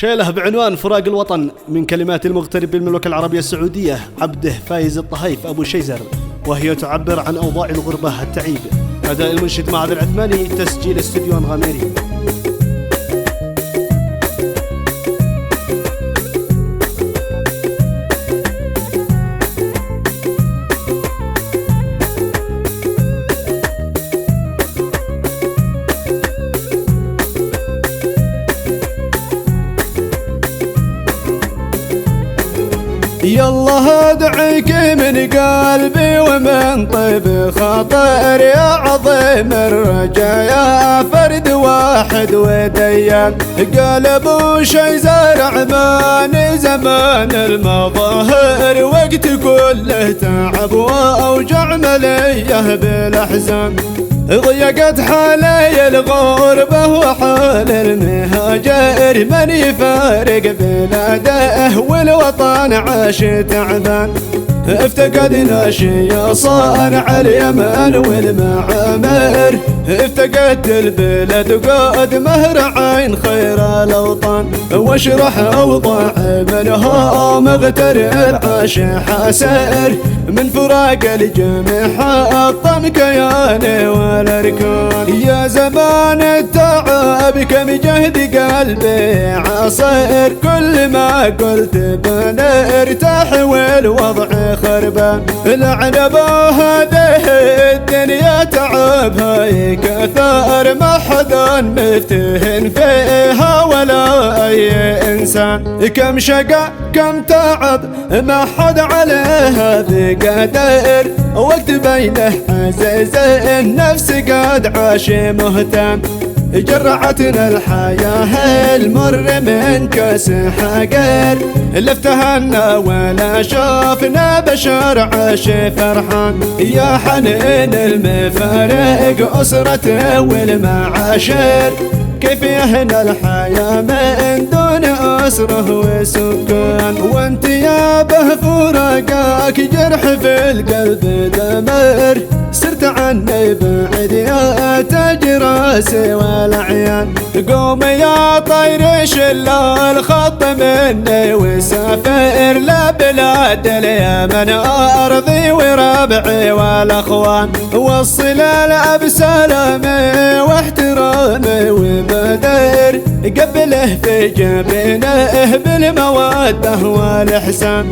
شيله بعنوان فراق الوطن من كلمات المغترب بالمملكة العربية السعودية عبده فايز الطهيف أبو شيزر، وهي تعبر عن أوضاع الغربة التعيب. أداء المنشد معاذ العثماني، تسجيل استوديو أنغاميري. يالله ادعيك من قلبي ومن طيب خاطر يا عظيم الرجا يا فرد واحد وديان. قال ابو شيزر عماني زمان المظاهر وقت كله تعب واوجع مليه بالاحزان. ضيقت حالي الغربة وحال المهاجر من يفارق بلاده والوطن عاش تعبان. افتقدنا شي صانع اليمن والمعامر، افتقدت البلد قد مهر عين خير الاوطان. واشرح اوضاع منها مغتر عاش حاسر من فراق الجميع حطم كياني والاركان. يا زمان التعب كم جهد قلبي عاصر، كل ما قلت بنرتاح والوضع خربان. العنب هذه الدنيا تعبها يكثر، ما حدا مفتهن فيها ولا اي انسان. كم شقى كم تعب ما حد عليها بقدر، وقت بينه عزيز النفس قد عاش مهتم. جرعتنا الحياة المر من كاس حقر، لا افتهنا ولا شافنا بشر عاش فرحان. يا حنين المفارق أسرته والمعاشر، كيف يهنى الحياة من دون أسره وسكان. وانت يا به فراقك جرح في القلب دمر، صرت عني بعد يا تاج راسي والعيان. قوم يا طير شل الخط مني وسافر لبلاد اليمن أرضي وربعي والأخوان. وصل الأب سلامي واحترامي وبدر، قبله في جبينه بالمودة والإحسان.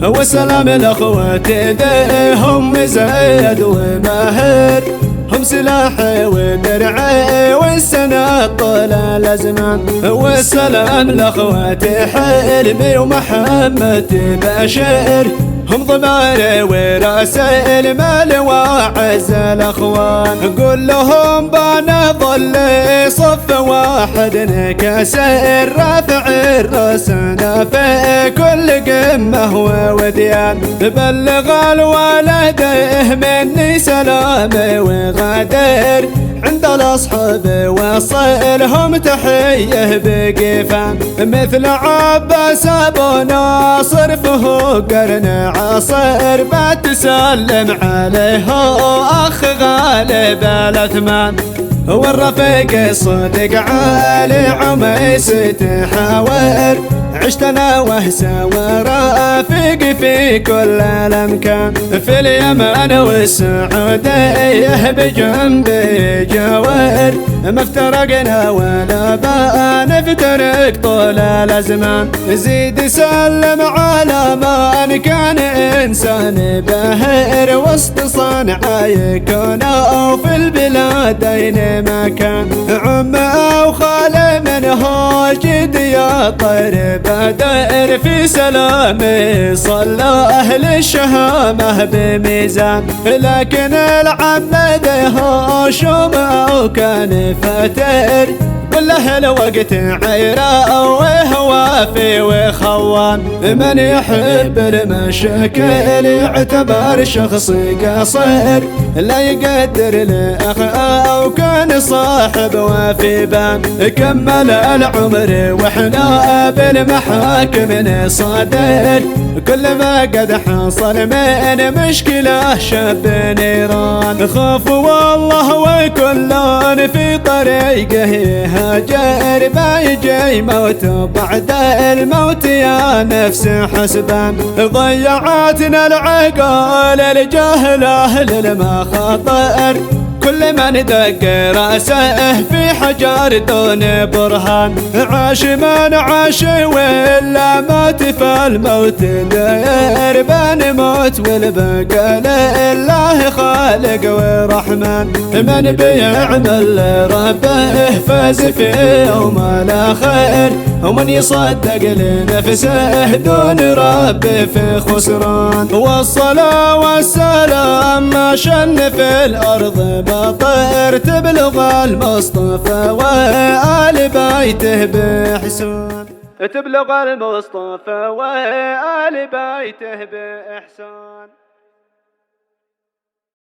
وسلام الأخوات ديهم زيد وماهر، هم سلاحي ودرعي والسند طول الأزمان. والسلام لأخواتي حلمي ومحمد بشير، هم ضماري وراسي المال وعز الأخوان. قول لهم بنظل صف واحد نكسر، رافع الراسنا في كل قمة ووديان. بلغ الوالده مني سلامي وغدر، عند الأصحاب وصلهم تحية بقفان. مثل عباس أبو ناصر فهو قرن عصر، بتسلم عليه أخ غالب الأثمان. والرفيق الصدق علي عميس تحاور، عشتنا وهسا ورافق في كل الأمكان. في اليمن والسعودية بجنبي جوار، ما افترقنا ولا بنفترق طول الأزمان. زيد سلم على من كان إنسان باهر، وسط صنعا يكون أو في البلادين مكان. عم أو خال منه جد يا طير بدر، في سلامي صلى أهل الشهامة بميزان. لكن العم ده شوم أو كان فتر، كله الوقت عيرة وهو وافي وخوان. من يحب المشاكل يعتبر شخص قصير، لا يقدر الأخ أو كان صاحب وفي بان. كمل العمر واحنا بالمحاكم نصادر، كل ما قد حصل من مشكلة شاب نيران. خاف والله وكلان في طريقه يهاجر، بيجي موت بعد الموت يا نفس حسبان. ضيعتنا العقال الجاهل أهل المخاطر، كل من دق رأسه في حجر دون برهان. عاش من عاش ولا مات فالموت داير، بنموت والبقى لله خالق ورحمن. من بيعمل ربه فاز في يوم الآخر، ومن يصدق لنفسه دون ربه في خسران. والصلاة والسلام ما شن في الأرض بطير، تبلغ المصطفى وآل بيته بإحسان. تبلغ المصطفى وآل بيته بإحسان.